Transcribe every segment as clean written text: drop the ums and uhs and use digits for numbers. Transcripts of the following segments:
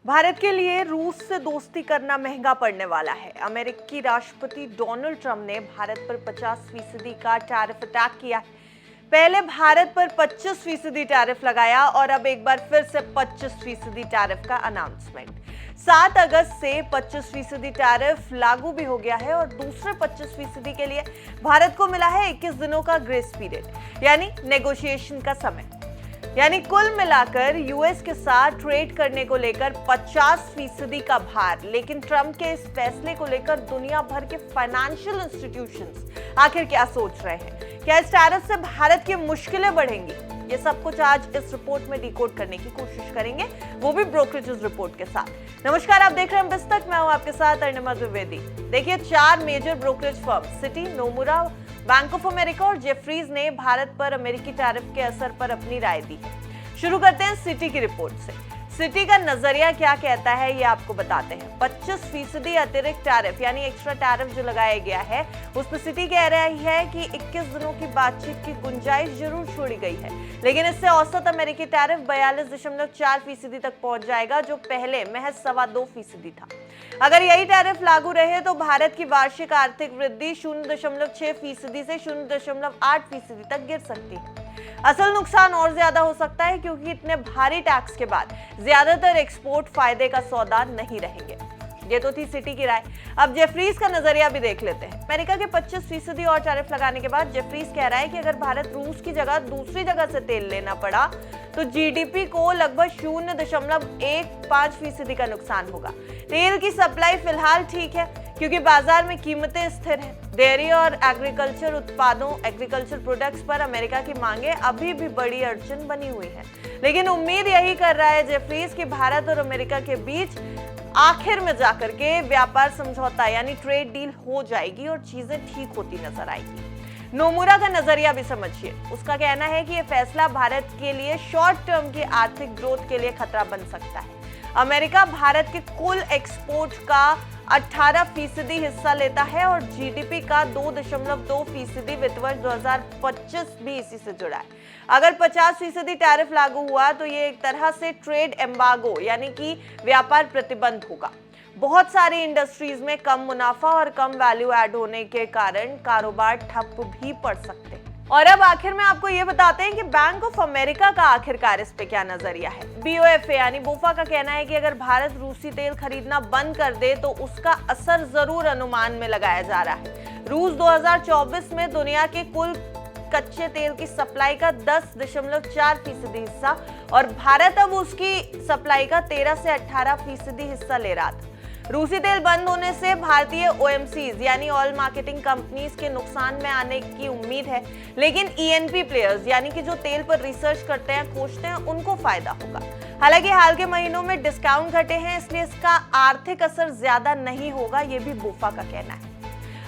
भारत के लिए रूस से दोस्ती करना महंगा पड़ने वाला है। अमेरिकी राष्ट्रपति डोनाल्ड ट्रंप ने भारत पर 50% का टैरिफ अटैक किया है। पहले भारत पर 25% टैरिफ लगाया और अब एक बार फिर से 25% टैरिफ का अनाउंसमेंट। 7 अगस्त से 25% टैरिफ लागू भी हो गया है और दूसरे 25% के लिए भारत को मिला है 21 दिनों का ग्रेस पीरियड, यानी नेगोशिएशन का समय। यानी कुल मिलाकर यूएस के साथ ट्रेड करने को लेकर 50% का भार। लेकिन ट्रंप के इस फैसले को लेकर दुनिया भर के फाइनेंशियल इंस्टीट्यूशंस आखिर क्या सोच रहे हैं? क्या इस टैरिफ से भारत की मुश्किलें बढ़ेंगी? ये सब कुछ आज इस रिपोर्ट में डिकोड करने की कोशिश करेंगे, वो भी ब्रोकरेजेस रिपोर्ट के साथ। नमस्कार, आप देख रहे हैं बिस्तक, मैं हूं आपके साथ अर्णिमा द्विवेदी। देखिए, 4 major brokerage firm Citi, Nomura, Bank of America और जेफरीज ने भारत पर अमेरिकी टैरिफ के असर पर अपनी राय दी है। शुरू करते हैं सिटी की रिपोर्ट से। सिटी का नजरिया क्या कहता है, ये आपको बताते हैं। 25% अतिरिक्त टैरिफ यानी एक्स्ट्रा टैरिफ जो लगाया गया है, उस पर सिटी कह रही है कि 21 दिनों की बातचीत की गुंजाइश जरूर छोड़ी गई है, लेकिन इससे औसत अमेरिकी टैरिफ 42.4% तक पहुंच जाएगा, जो पहले महज 2.25% था। अगर यही टैरिफ लागू रहे तो भारत की वार्षिक आर्थिक वृद्धि 0.6% से 0.8% तक गिर सकती है। असल नुकसान और ज्यादा हो सकता है, क्योंकि इतने भारी टैक्स के बाद ज्यादातर एक्सपोर्ट फायदे का सौदा नहीं रहेंगे। ये तो थी सिटी की राय। अब जेफरीज का नजरिया भी देख लेते हैं। अमेरिका के 25% और टैरिफ लगाने के बाद जेफरीज कह रहा है कि अगर भारत रूस की जगह दूसरी जगह से तेल लेना पड़ा तो जीडीपी को लगभग 0.15% का नुकसान होगा। तेल की सप्लाई फिलहाल ठीक है, क्योंकि बाजार में कीमतें स्थिर हैं। डेयरी और एग्रीकल्चर उत्पादों, एग्रीकल्चर प्रोडक्ट्स पर अमेरिका की मांगे अभी भी बड़ी अड़चन बनी हुई है। लेकिन उम्मीद यही कर रहा है जेफरीज कि भारत और अमेरिका के बीच आखिर में जाकर के व्यापार समझौता यानी ट्रेड डील हो जाएगी और चीजें ठीक होती नजर आएगी। नोमुरा का नजरिया भी समझिए। उसका कहना है कि यह फैसला भारत के लिए शॉर्ट टर्म की आर्थिक ग्रोथ के लिए खतरा बन सकता है। अमेरिका भारत के कुल एक्सपोर्ट का 18% हिस्सा लेता है और जीडीपी का 2.2% वित्त वर्ष 2025 भी इसी से जुड़ा है। अगर 50% टैरिफ लागू हुआ तो ये एक तरह से ट्रेड एम्बार्गो यानी कि व्यापार प्रतिबंध होगा। बहुत सारी इंडस्ट्रीज में कम मुनाफा और कम वैल्यू ऐड होने के कारण कारोबार ठप भी पड़ सकते हैं। और अब आखिर में आपको ये बताते हैं कि बैंक ऑफ अमेरिका का आखिरकार इस पे क्या नजरिया है। बीओएफए यानी बोफा का कहना है कि अगर भारत रूसी तेल खरीदना बंद कर दे तो उसका असर जरूर अनुमान में लगाया जा रहा है। रूस 2024 में दुनिया के कुल कच्चे तेल की सप्लाई का 10.4% हिस्सा और भारत अब उसकी सप्लाई का 13 से 18% हिस्सा ले रहा था। रूसी तेल बंद होने से भारतीय ओएमसीज यानी ऑयल मार्केटिंग कंपनीज के नुकसान में आने की उम्मीद है, लेकिन ईएनपी प्लेयर्स यानी कि जो तेल पर रिसर्च करते हैं, खोजते हैं, उनको फायदा होगा। हालांकि हाल के महीनों में डिस्काउंट घटे हैं, इसलिए इसका आर्थिक असर ज्यादा नहीं होगा, ये भी बोफा का कहना है।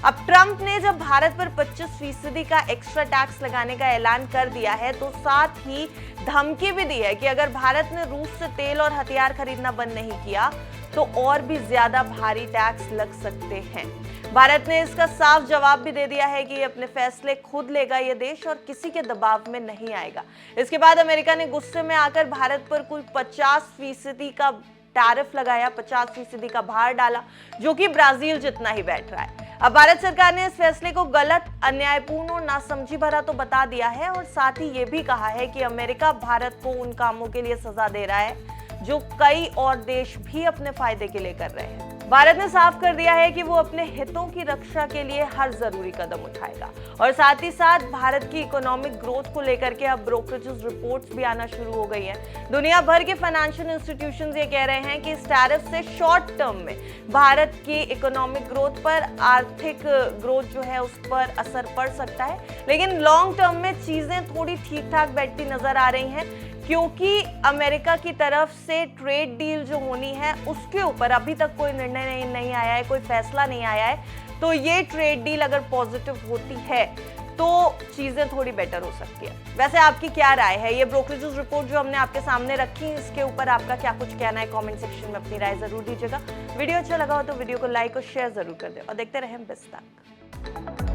अब ट्रंप ने जब भारत पर 25% का एक्स्ट्रा टैक्स लगाने का ऐलान कर दिया है, तो साथ ही धमकी भी दी है कि अगर भारत ने रूस से तेल और हथियार खरीदना बंद नहीं किया तो और भी ज्यादा भारी टैक्स लग सकते हैं। भारत ने इसका साफ जवाब भी दे दिया है कि ये अपने फैसले खुद लेगा, ये देश, और किसी के दबाव में नहीं आएगा। इसके बाद अमेरिका ने गुस्से में आकर भारत पर कुल 50% का टैरिफ लगाया, 50% का भार डाला, जो कि ब्राजील जितना ही बैठ रहा है। अब भारत सरकार ने इस फैसले को गलत, अन्यायपूर्ण और नासमझी भरा तो बता दिया है और साथ ही ये भी कहा है कि अमेरिका भारत को उन कामों के लिए सजा दे रहा है जो कई और देश भी अपने फायदे के लिए कर रहे हैं। भारत ने साफ कर दिया है कि वो अपने हितों की रक्षा के लिए हर जरूरी कदम उठाएगा और साथ ही साथ भारत की इकोनॉमिक ग्रोथ को लेकर के अब ब्रोकरेजेस रिपोर्ट्स भी आना शुरू हो गई हैं। दुनिया भर के फाइनेंशियल इंस्टीट्यूशंस ये कह रहे हैं कि इस टैरिफ से शॉर्ट टर्म में भारत की इकोनॉमिक ग्रोथ पर, आर्थिक ग्रोथ जो है उस पर असर पड़ सकता है, लेकिन लॉन्ग टर्म में चीजें थोड़ी ठीक ठाक बैठती नजर आ रही हैं, क्योंकि अमेरिका की तरफ से ट्रेड डील जो होनी है उसके ऊपर अभी तक कोई निर्णय नहीं आया है, कोई फैसला नहीं आया है। तो ये ट्रेड डील अगर पॉजिटिव होती है तो चीजें थोड़ी बेटर हो सकती है। वैसे आपकी क्या राय है? ये ब्रोकरेजेस रिपोर्ट जो हमने आपके सामने रखी है, इसके ऊपर आपका क्या कुछ कहना है? कमेंट सेक्शन में अपनी राय जरूर दीजिएगा। वीडियो अच्छा लगा हो तो वीडियो को लाइक और शेयर जरूर कर दे और देखते रहें बिस्तक।